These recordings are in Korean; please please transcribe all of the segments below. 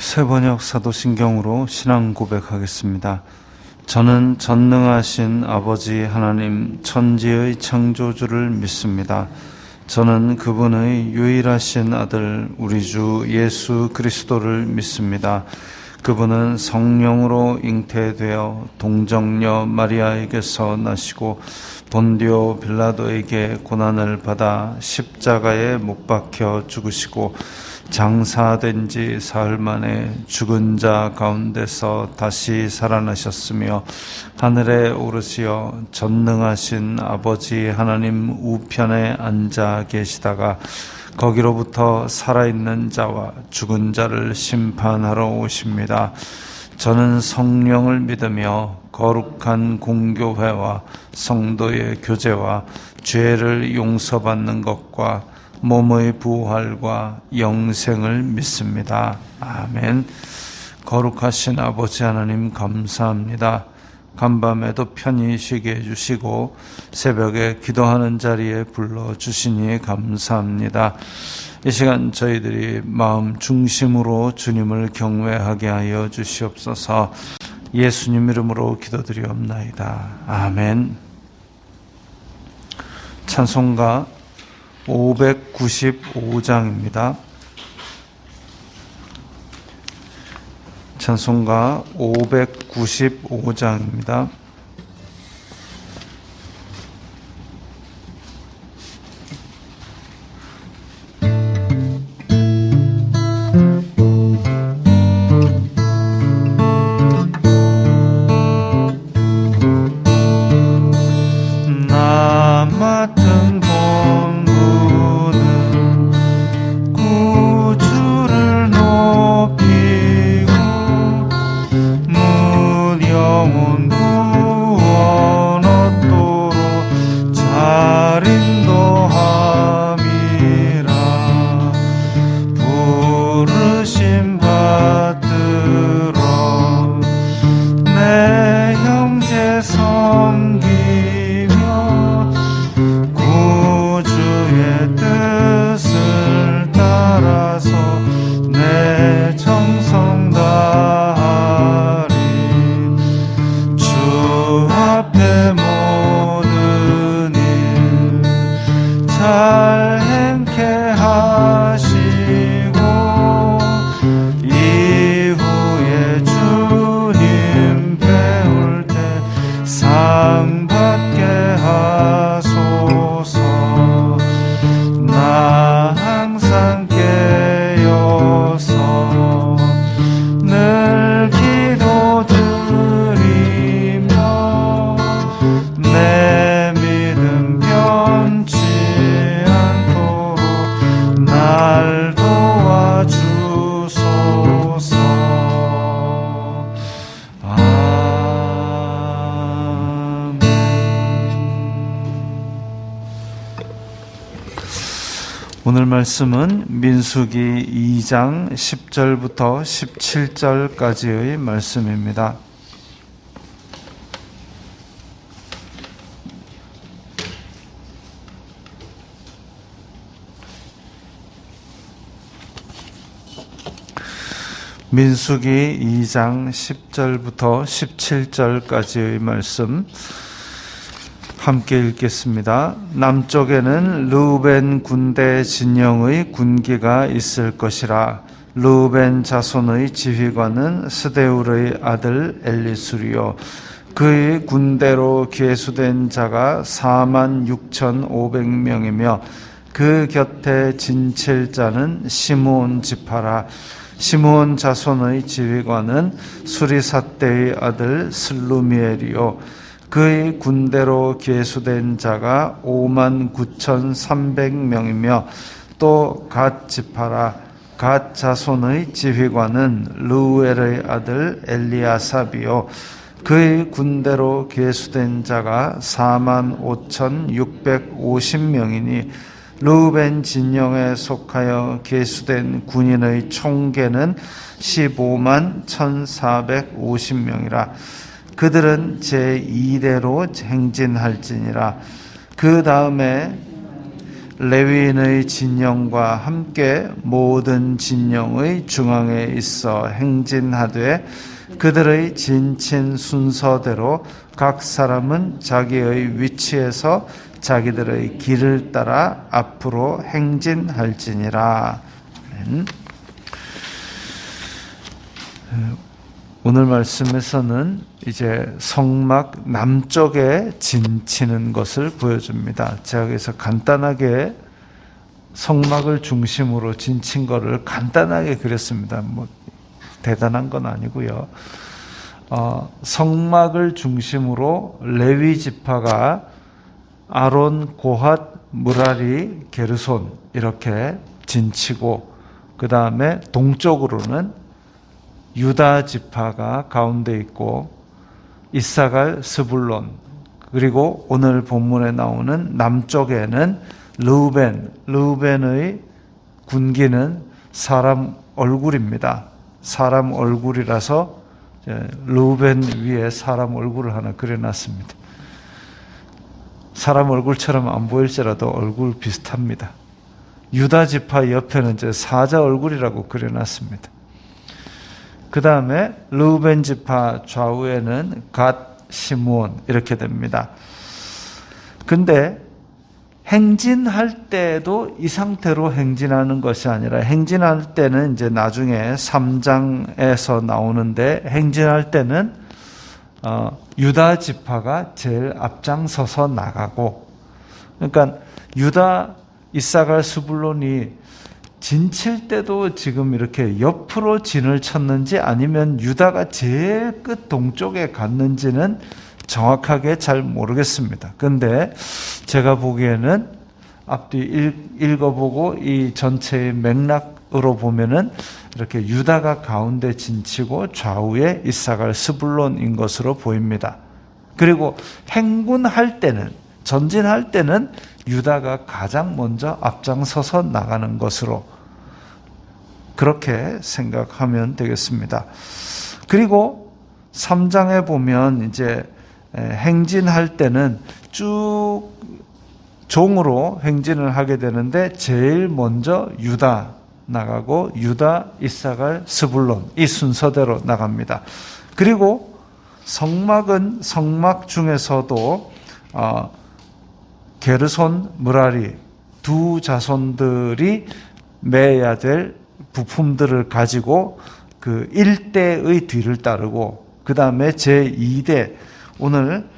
새번역 사도신경으로 신앙 고백하겠습니다. 저는 전능하신 아버지 하나님 천지의 창조주를 믿습니다. 저는 그분의 유일하신 아들 우리 주 예수 그리스도를 믿습니다. 그분은 성령으로 잉태되어 동정녀 마리아에게서 나시고 본디오 빌라도에게 고난을 받아 십자가에 못 박혀 죽으시고 장사된 지 사흘 만에 죽은 자 가운데서 다시 살아나셨으며 하늘에 오르시어 전능하신 아버지 하나님 우편에 앉아 계시다가 거기로부터 살아있는 자와 죽은 자를 심판하러 오십니다. 저는 성령을 믿으며 거룩한 공교회와 성도의 교제와 죄를 용서받는 것과 몸의 부활과 영생을 믿습니다. 아멘. 거룩하신 아버지 하나님 감사합니다. 간밤에도 편히 쉬게 해주시고 새벽에 기도하는 자리에 불러주시니 감사합니다. 이 시간 저희들이 마음 중심으로 주님을 경외하게 하여 주시옵소서. 예수님 이름으로 기도드리옵나이다. 아멘. 찬송가 595장입니다. 찬송가 595장입니다. 오늘 말씀은 민수기 2장 10절부터 17절까지의 말씀입니다. 민수기 2장 10절부터 17절까지의 말씀 함께 읽겠습니다. 남쪽에는 르우벤 군대 진영의 군기가 있을 것이라. 르우벤 자손의 지휘관은 스데울의 아들 엘리수리요. 그의 군대로 계수된 자가 46,500명이며 그 곁에 진칠 자는 시므온 지파라. 시므온 자손의 지휘관은 수리삿대의 아들 슬루미엘이요. 그의 군대로 계수된 자가 59,300명이며 또 갓 지파라. 갓 자손의 지휘관은 르우엘의 아들 엘리아삽이요. 그의 군대로 계수된 자가 45,650명이니 르우벤 진영에 속하여 계수된 군인의 총계는 151,450명이라. 그들은 제2대로 행진할지니라. 그 다음에 레위인의 진영과 함께 모든 진영의 중앙에 있어 행진하되 그들의 진친 순서대로 각 사람은 자기의 위치에서 자기들의 길을 따라 앞으로 행진할지니라. 오늘 말씀에서는 이제 성막 남쪽에 진치는 것을 보여줍니다. 제가 그래서 간단하게 성막을 중심으로 진친 것을 간단하게 그렸습니다. 뭐 대단한 건 아니고요. 성막을 중심으로 레위 지파가 아론, 고핫, 무라리, 게르손 이렇게 진치고, 그 다음에 동쪽으로는 유다 지파가 가운데 있고 이사갈, 스불론, 그리고 오늘 본문에 나오는 남쪽에는 르우벤의 군기는 사람 얼굴입니다. 사람 얼굴이라서 르우벤 위에 사람 얼굴을 하나 그려놨습니다. 사람 얼굴처럼 안 보일지라도 얼굴 비슷합니다. 유다 지파 옆에는 이제 사자 얼굴이라고 그려놨습니다. 그 다음에 르우벤 지파 좌우에는 갓, 시므온 이렇게 됩니다. 근데 행진할 때도 이 상태로 행진하는 것이 아니라, 행진할 때는 이제 나중에 3장에서 나오는데, 행진할 때는 유다 지파가 제일 앞장서서 나가고, 그러니까 유다, 이사갈, 스불론이 진칠 때도 지금 이렇게 옆으로 진을 쳤는지 아니면 유다가 제일 끝 동쪽에 갔는지는 정확하게 잘 모르겠습니다. 근데 제가 보기에는 앞뒤 읽어보고 이 전체의 맥락으로 보면은 이렇게 유다가 가운데 진치고 좌우에 이사갈, 스불론인 것으로 보입니다. 그리고 행군할 때는, 전진할 때는 유다가 가장 먼저 앞장서서 나가는 것으로 그렇게 생각하면 되겠습니다. 그리고 3장에 보면 이제 행진할 때는 쭉 종으로 행진을 하게 되는데, 제일 먼저 유다 나가고 유다, 이사갈, 스불론 이 순서대로 나갑니다. 그리고 성막은 성막 중에서도 게르손, 무라리 두 자손들이 매야 될 부품들을 가지고 그 1대의 뒤를 따르고, 그 다음에 제2대, 오늘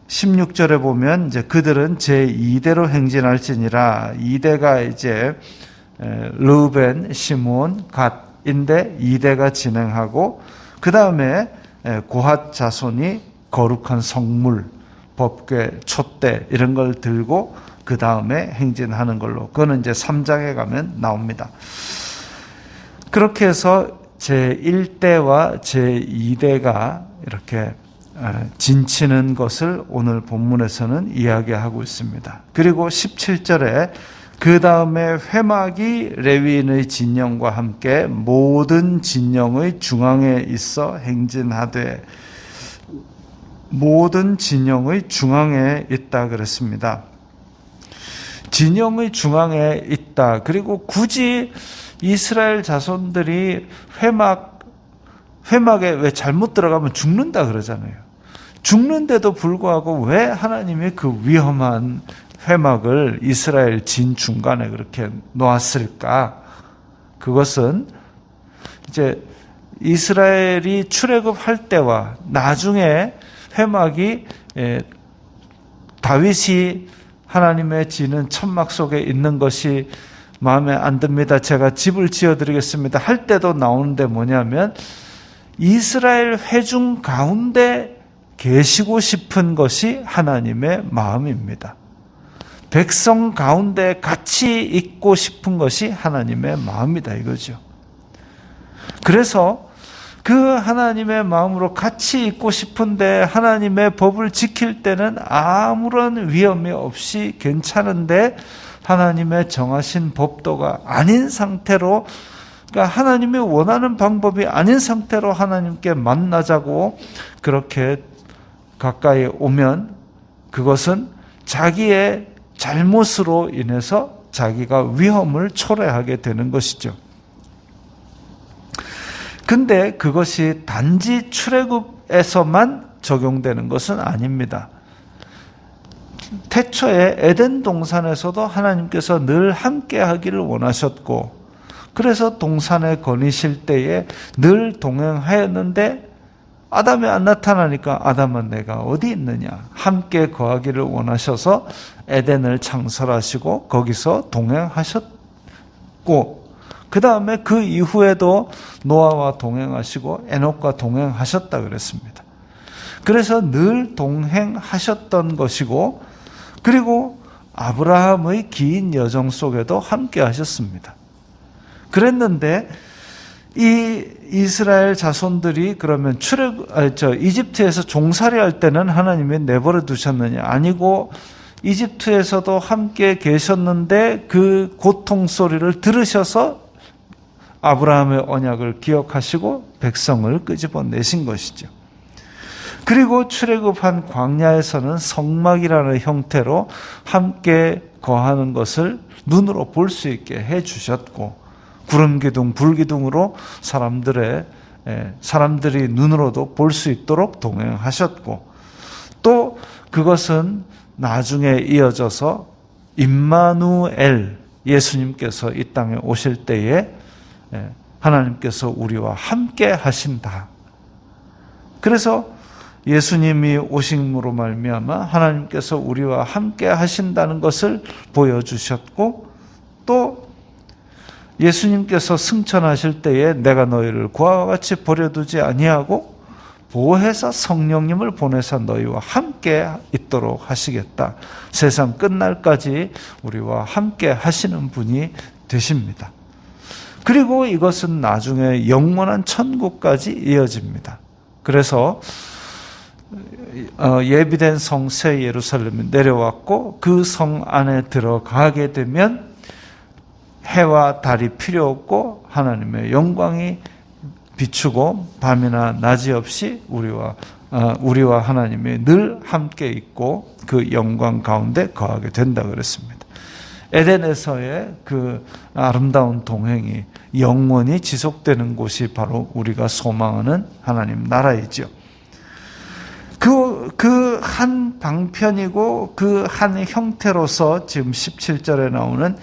16절에 보면 이제 그들은 제2대로 행진할지니라. 2대가 이제 르우벤, 시므온, 갓인데 2대가 진행하고, 그 다음에 고핫 자손이 거룩한 성물, 법궤, 촛대 이런 걸 들고 그 다음에 행진하는 걸로, 그거는 이제 3장에 가면 나옵니다. 그렇게 해서 제1대와 제2대가 이렇게 진치는 것을 오늘 본문에서는 이야기하고 있습니다. 그리고 17절에 그 다음에 회막이 레위인의 진영과 함께 모든 진영의 중앙에 있어 행진하되, 모든 진영의 중앙에 있다 그랬습니다. 진영의 중앙에 있다. 그리고 굳이 이스라엘 자손들이 회막에 왜 잘못 들어가면 죽는다 그러잖아요. 죽는데도 불구하고 왜 하나님이 그 위험한 회막을 이스라엘 진 중간에 그렇게 놓았을까? 그것은 이제 이스라엘이 출애굽할 때와 나중에 회막이 다윗이 하나님의 지는 천막 속에 있는 것이 마음에 안 듭니다, 제가 집을 지어드리겠습니다 할 때도 나오는데, 뭐냐면 이스라엘 회중 가운데 계시고 싶은 것이 하나님의 마음입니다. 백성 가운데 같이 있고 싶은 것이 하나님의 마음이다 이거죠. 그래서 그 하나님의 마음으로 같이 있고 싶은데 하나님의 법을 지킬 때는 아무런 위험이 없이 괜찮은데, 하나님의 정하신 법도가 아닌 상태로, 그러니까 하나님이 원하는 방법이 아닌 상태로 하나님께 만나자고 그렇게 가까이 오면 그것은 자기의 잘못으로 인해서 자기가 위험을 초래하게 되는 것이죠. 근데 그것이 단지 출애굽에서만 적용되는 것은 아닙니다. 태초에 에덴 동산에서도 하나님께서 늘 함께 하기를 원하셨고, 그래서 동산에 거니실 때에 늘 동행하였는데 아담이 안 나타나니까 아담은 내가 어디 있느냐, 함께 거하기를 원하셔서 에덴을 창설하시고 거기서 동행하셨고, 그 다음에 그 이후에도 노아와 동행하시고 에녹과 동행하셨다 그랬습니다. 그래서 늘 동행하셨던 것이고, 그리고 아브라함의 긴 여정 속에도 함께 하셨습니다. 그랬는데 이 이스라엘 자손들이 그러면 이집트에서 종살이 할 때는 하나님이 내버려 두셨느냐? 아니고 이집트에서도 함께 계셨는데 그 고통 소리를 들으셔서 아브라함의 언약을 기억하시고 백성을 끄집어내신 것이죠. 그리고 출애굽한 광야에서는 성막이라는 형태로 함께 거하는 것을 눈으로 볼 수 있게 해주셨고, 구름기둥, 불기둥으로 사람들이 눈으로도 볼 수 있도록 동행하셨고, 또 그것은 나중에 이어져서 임마누엘, 예수님께서 이 땅에 오실 때에 하나님께서 우리와 함께 하신다. 그래서 예수님이 오심으로 말미암아 하나님께서 우리와 함께 하신다는 것을 보여주셨고, 또 예수님께서 승천하실 때에 내가 너희를 고아와 같이 버려두지 아니하고 보혜사 성령님을 보내사 너희와 함께 있도록 하시겠다. 세상 끝날까지 우리와 함께 하시는 분이 되십니다. 그리고 이것은 나중에 영원한 천국까지 이어집니다. 그래서 예비된 성 새 예루살렘에 내려왔고, 그 성 안에 들어가게 되면 해와 달이 필요 없고 하나님의 영광이 비추고 밤이나 낮이 없이 우리와 하나님이 늘 함께 있고 그 영광 가운데 거하게 된다 그랬습니다. 에덴에서의 그 아름다운 동행이 영원히 지속되는 곳이 바로 우리가 소망하는 하나님 나라이죠. 그 한 방편이고 그 한 형태로서 지금 17절에 나오는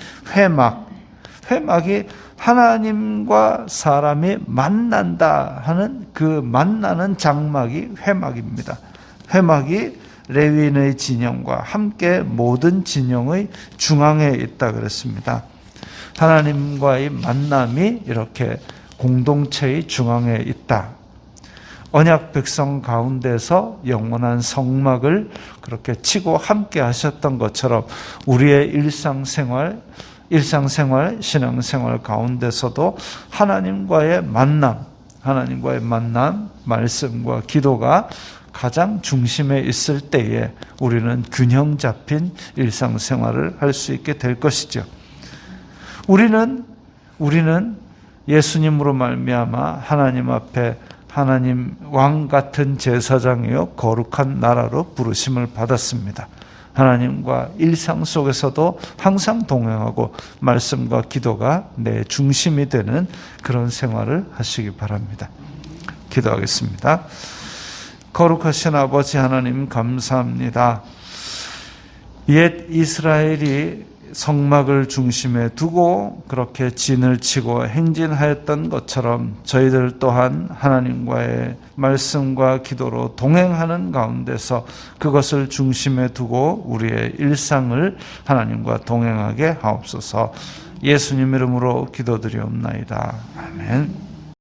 회막이 하나님과 사람이 만난다 하는 그 만나는 장막이 회막입니다. 회막이 레위인의 진영과 함께 모든 진영의 중앙에 있다 그랬습니다. 하나님과의 만남이 이렇게 공동체의 중앙에 있다. 언약 백성 가운데서 영원한 성막을 그렇게 치고 함께 하셨던 것처럼 우리의 일상생활, 신앙생활 가운데서도 하나님과의 만남, 말씀과 기도가 가장 중심에 있을 때에 우리는 균형 잡힌 일상생활을 할 수 있게 될 것이죠. 우리는 예수님으로 말미암아 하나님 앞에 하나님 왕 같은 제사장이요 거룩한 나라로 부르심을 받았습니다. 하나님과 일상 속에서도 항상 동행하고 말씀과 기도가 내 중심이 되는 그런 생활을 하시기 바랍니다. 기도하겠습니다. 거룩하신 아버지 하나님 감사합니다. 옛 이스라엘이 성막을 중심에 두고 그렇게 진을 치고 행진하였던 것처럼 저희들 또한 하나님과의 말씀과 기도로 동행하는 가운데서 그것을 중심에 두고 우리의 일상을 하나님과 동행하게 하옵소서. 예수님 이름으로 기도드리옵나이다. 아멘.